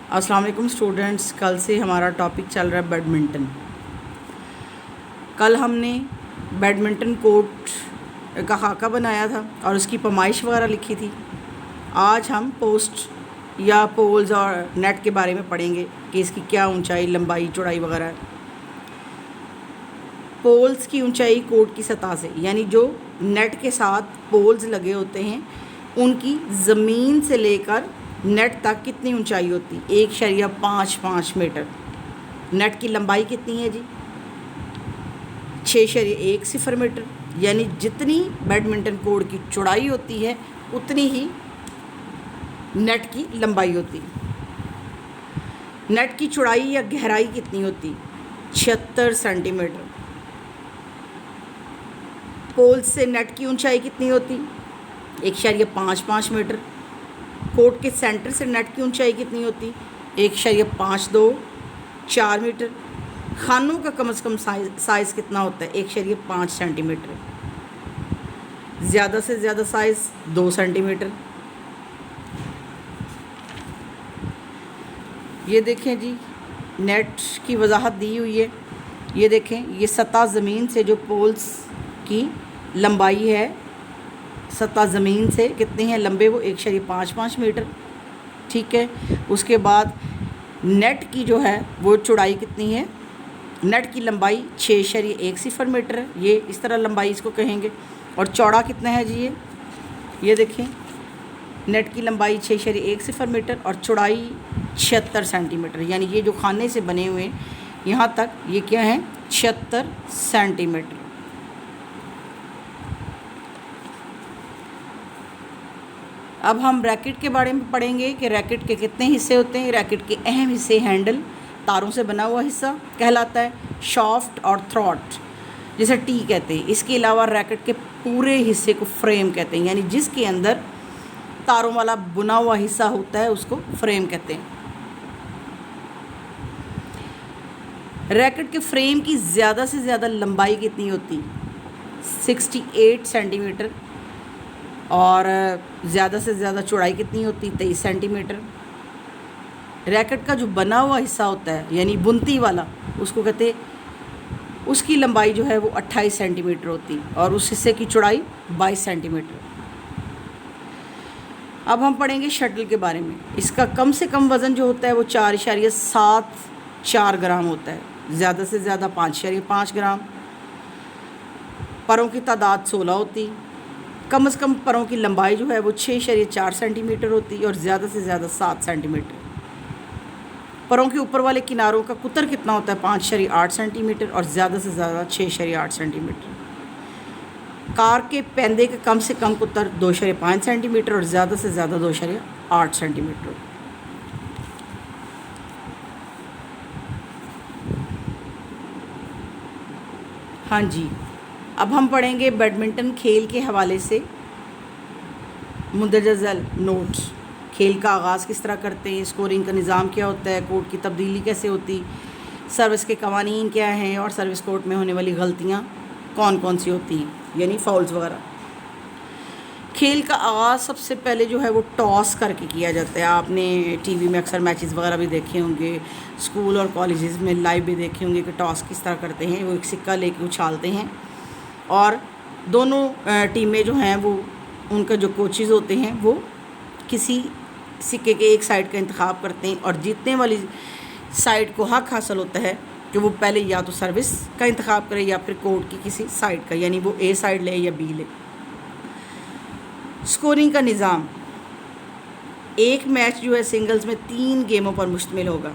अस्सलाम वालेकुम स्टूडेंट्स। कल से हमारा टॉपिक चल रहा है बैडमिंटन। कल हमने बैडमिंटन कोर्ट का खाका बनाया था और उसकी पैमाइश वगैरह लिखी थी। आज हम पोस्ट या पोल्स और नेट के बारे में पढ़ेंगे कि इसकी क्या ऊंचाई, लंबाई, चौड़ाई वगैरह है। पोल्स की ऊंचाई कोर्ट की सतह से, यानी जो नेट के साथ पोल्स लगे होते हैं उनकी ज़मीन से लेकर नेट तक कितनी ऊंचाई होती? 1.55 मीटर। नेट की लंबाई कितनी है जी? 6.10 मीटर। यानी जितनी बैडमिंटन कोर्ट की चौड़ाई होती है उतनी ही नेट की लंबाई होती। नेट की चौड़ाई या गहराई कितनी होती? 76 सेंटीमीटर। पोल से नेट की ऊंचाई कितनी होती? 1.55 मीटर। कोर्ट के सेंटर से नेट की ऊंचाई कितनी होती? 1.524 मीटर। खानों का कम से कम साइज़ कितना होता है? 1.5 सेंटीमीटर। ज़्यादा से ज़्यादा साइज़ 2 सेंटीमीटर। ये देखें जी, नेट की वजाहत दी हुई है। ये देखें, ये सतह ज़मीन से जो पोल्स की लंबाई है, सतह ज़मीन से कितनी है लंबे? वो 1.55 मीटर। ठीक है। उसके बाद नेट की जो है वो चौड़ाई कितनी है? नेट की लंबाई 6.10 मीटर है। ये इस तरह लंबाई इसको कहेंगे। और चौड़ा कितना है जी? ये देखें, नेट की लंबाई 6.10 मीटर और चौड़ाई 76 सेंटीमीटर। यानी ये जो खाने से बने हुए यहाँ तक ये क्या है? 76 सेंटीमीटर। अब हम रैकेट के बारे में पढ़ेंगे कि रैकेट के कितने हिस्से होते हैं। रैकेट के अहम हिस्से हैंडल, तारों से बना हुआ हिस्सा कहलाता है, शाफ्ट और थ्रॉट जिसे टी कहते हैं। इसके अलावा रैकेट के पूरे हिस्से को फ्रेम कहते हैं, यानी जिसके अंदर तारों वाला बुना हुआ हिस्सा होता है उसको फ्रेम कहते हैं। रैकेट के फ्रेम की ज़्यादा से ज़्यादा लंबाई कितनी होती? 68 सेंटीमीटर। और ज़्यादा से ज़्यादा चौड़ाई कितनी होती? 23 सेंटीमीटर। रैकेट का जो बना हुआ हिस्सा होता है यानी बुनती वाला, उसको कहते हैं, उसकी लंबाई जो है वो 28 सेंटीमीटर होती और उस हिस्से की चौड़ाई 22 सेंटीमीटर। अब हम पढ़ेंगे शटल के बारे में। इसका कम से कम वज़न जो होता है वो 4.74 ग्राम होता है। ज़्यादा से ज़्यादा 5.5 ग्राम। परों की तादाद 16 होती। कम से कम परों की लंबाई जो है वो 6.4 सेंटीमीटर होती और ज़्यादा से ज़्यादा 7 सेंटीमीटर। परों के ऊपर वाले किनारों का कुतर कितना होता है? 5.8 सेंटीमीटर और ज़्यादा से ज़्यादा 6.8 सेंटीमीटर। कार के पैंदे का कम से कम कुतर 2.5 सेंटीमीटर और ज़्यादा से ज़्यादा 2.8 सेंटीमीटर। हाँ जी, अब हम पढ़ेंगे बैडमिंटन खेल के हवाले से मुंदरजा झैल नोट्स। खेल का आगाज़ किस तरह करते हैं, स्कोरिंग का निज़ाम क्या होता है, कोर्ट की तब्दीली कैसे होती, सर्विस के कवानीन क्या हैं और सर्विस कोर्ट में होने वाली गलतियाँ कौन कौन सी होती हैं, यानी फाउल्स वगैरह। खेल का आगाज़ सबसे पहले जो है वो टॉस करके किया जाता है। आपने टीवी में अक्सर मैचेस वगैरह भी देखे होंगे, स्कूल और कॉलेजेस में लाइव भी देखे होंगे कि टॉस किस तरह करते हैं। वो एक सिक्का लेके उछालते हैं और दोनों टीमें जो हैं वो, उनका जो कोचेज़ होते हैं वो किसी सिक्के के एक साइड का इंतखाब करते हैं और जीतने वाली साइड को हक हासिल होता है कि वो पहले या तो सर्विस का इंतखाब करे या फिर कोर्ट की किसी साइड का, यानी वो ए साइड ले या बी ले। स्कोरिंग का निज़ाम, एक मैच जो है सिंगल्स में 3 गेमों पर मुश्तमिल होगा।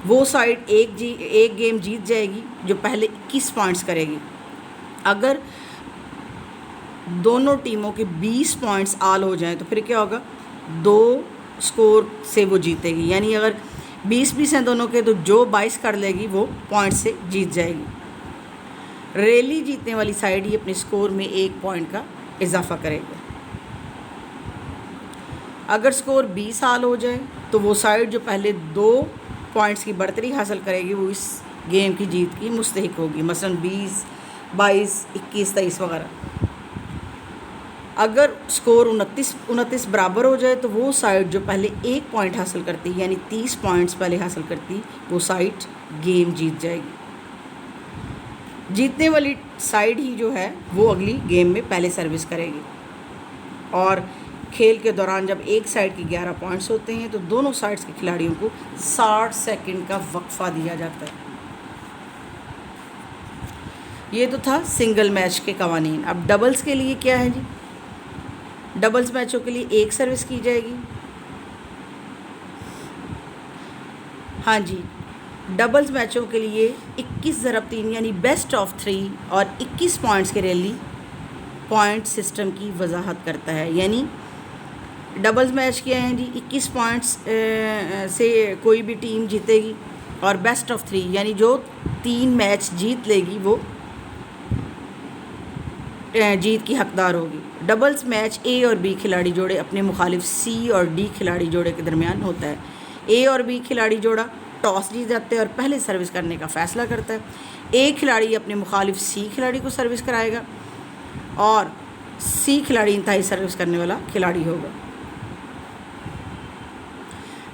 वो साइड एक गेम जीत जाएगी जो पहले 21 पॉइंट्स करेगी। अगर दोनों टीमों के 20 पॉइंट्स आल हो जाएं तो फिर क्या होगा? 2 स्कोर से वो जीतेगी। यानी अगर 20-20 हैं दोनों के तो जो 22 कर लेगी वो पॉइंट से जीत जाएगी। रैली जीतने वाली साइड ही अपने स्कोर में 1 पॉइंट का इजाफा करेगी। अगर स्कोर 20 आल हो जाए तो वो साइड जो पहले 2 पॉइंट्स की बढ़तरी हासिल करेगी वो इस गेम की जीत की मुस्तहिक होगी। मसलन 20, 22, 21, 23 वगैरह। अगर स्कोर 29 बराबर हो जाए तो वो साइड जो पहले 1 पॉइंट हासिल करती, यानी 30 पॉइंट्स पहले हासिल करती, वो साइड गेम जीत जाएगी। जीतने वाली साइड ही जो है वो अगली गेम में पहले सर्विस करेगी। और खेल के दौरान जब एक साइड की 11 पॉइंट्स होते हैं तो दोनों साइड्स के खिलाड़ियों को 60 सेकंड का वक्फा दिया जाता है। ये तो था सिंगल मैच के कवानीन। अब डबल्स के लिए क्या है जी? डबल्स मैचों के लिए एक सर्विस की जाएगी। हाँ जी, डबल्स मैचों के लिए 21 ज़रब 3 यानी बेस्ट ऑफ 3 और 21 पॉइंट्स के रैली पॉइंट सिस्टम की वजाहत करता है। यानी डबल्स मैच क्या हैं जी? 21 पॉइंट्स से कोई भी टीम जीतेगी और बेस्ट ऑफ 3 यानी जो 3 मैच जीत लेगी वो जीत की हकदार होगी। डबल्स मैच ए और बी खिलाड़ी जोड़े अपने मुखालिफ सी और डी खिलाड़ी जोड़े के दरमियान होता है। ए और बी खिलाड़ी जोड़ा टॉस जीत जाते हैं और पहले सर्विस करने का फ़ैसला करता है। ए खिलाड़ी अपने मुखालिफ सी खिलाड़ी को सर्विस कराएगा और सी खिलाड़ी इंतहाई सर्विस करने वाला खिलाड़ी होगा।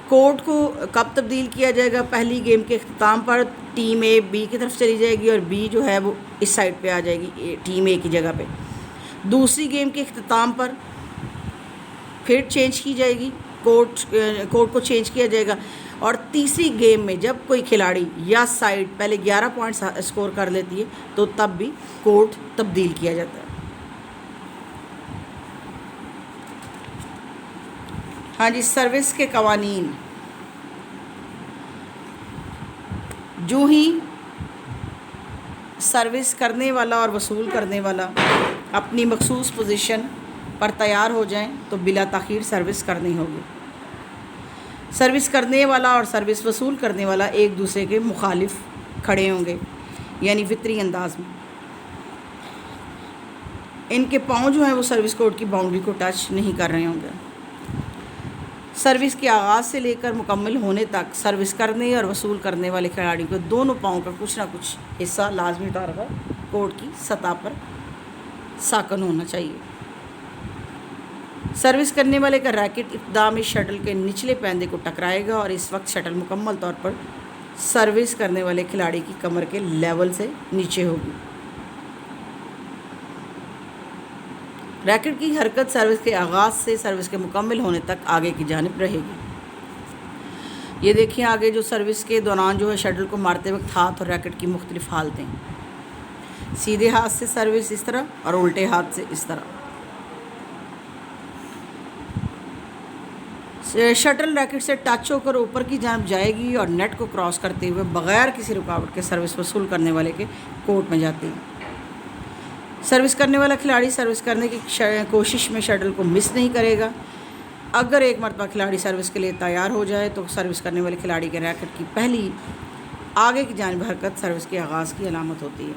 कोर्ट को कब तब्दील किया जाएगा? पहली गेम के अख्ताम पर टीम ए बी की तरफ चली जाएगी और बी जो है वो इस साइड पे आ जाएगी टीम ए की जगह पे। दूसरी गेम के अख्ताम पर फिर चेंज की जाएगी, कोर्ट को चेंज किया जाएगा। और तीसरी गेम में जब कोई खिलाड़ी या साइड पहले 11 पॉइंट्स स्कोर कर लेती है तो तब भी कोर्ट तब्दील किया जाता है। हाँ जी, सर्विस के कवानीन। जो ही सर्विस करने वाला और वसूल करने वाला अपनी मखसूस पोजीशन पर तैयार हो जाएं तो बिला ताख़ीर सर्विस करनी होगी। सर्विस करने वाला और सर्विस वसूल करने वाला एक दूसरे के मुखालिफ खड़े होंगे, यानी वितरी अंदाज में। इनके पाँव जो हैं वो सर्विस कोर्ट की बाउंड्री को टच नहीं कर रहे होंगे। सर्विस के आगाज़ से लेकर मुकम्मल होने तक सर्विस करने और वसूल करने वाले खिलाड़ी को दोनों पाँव का कुछ ना कुछ हिस्सा लाजमी तौर पर कोर्ट की सतह पर साकन होना चाहिए। सर्विस करने वाले का रैकेट इब्तिदा में शटल के निचले पैंदे को टकराएगा और इस वक्त शटल मुकम्मल तौर पर सर्विस करने वाले खिलाड़ी की कमर के लेवल से नीचे होगी। रैकेट की हरकत सर्विस के आगाज़ से सर्विस के मुकम्मल होने तक आगे की जानिब रहेगी। ये देखिए आगे जो सर्विस के दौरान जो है शटल को मारते वक्त हाथ और रैकेट की मुख्तलिफ हालतें। सीधे हाथ से सर्विस इस तरह और उल्टे हाथ से इस तरह। शटल रैकेट से टच होकर ऊपर की जानिब जाएगी और नेट को क्रॉस करते हुए बग़ैर किसी रुकावट के सर्विस वसूल करने वाले के कोर्ट में जाती है। सर्विस करने वाला खिलाड़ी सर्विस करने की कोशिश में शटल को मिस नहीं करेगा। अगर एक मरतबा खिलाड़ी सर्विस के लिए तैयार हो जाए तो सर्विस करने वाले खिलाड़ी के रैकेट की पहली आगे की जानिब हरकत सर्विस के आगाज़ की अलामत होती है।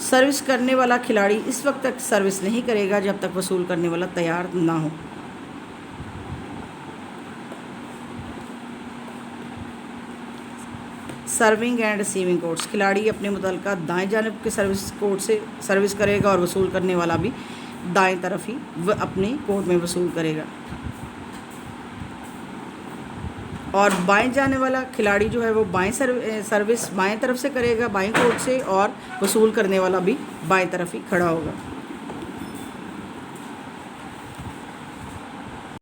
सर्विस करने वाला खिलाड़ी इस वक्त तक सर्विस नहीं करेगा जब तक वसूल करने वाला तैयार ना हो। Serving and receiving courts. खिलाड़ी अपने मुतल्लिका दाएं जानिब के सर्विस कोर्ट से सर्विस करेगा और वसूल करने वाला भी दाएं तरफ ही अपने कोर्ट में वसूल करेगा। और बाएं जाने वाला खिलाड़ी जो है वो बाएं सर्विस बाएं तरफ से करेगा, बाएं कोर्ट से, और वसूल करने वाला भी बाएं तरफ ही खड़ा होगा।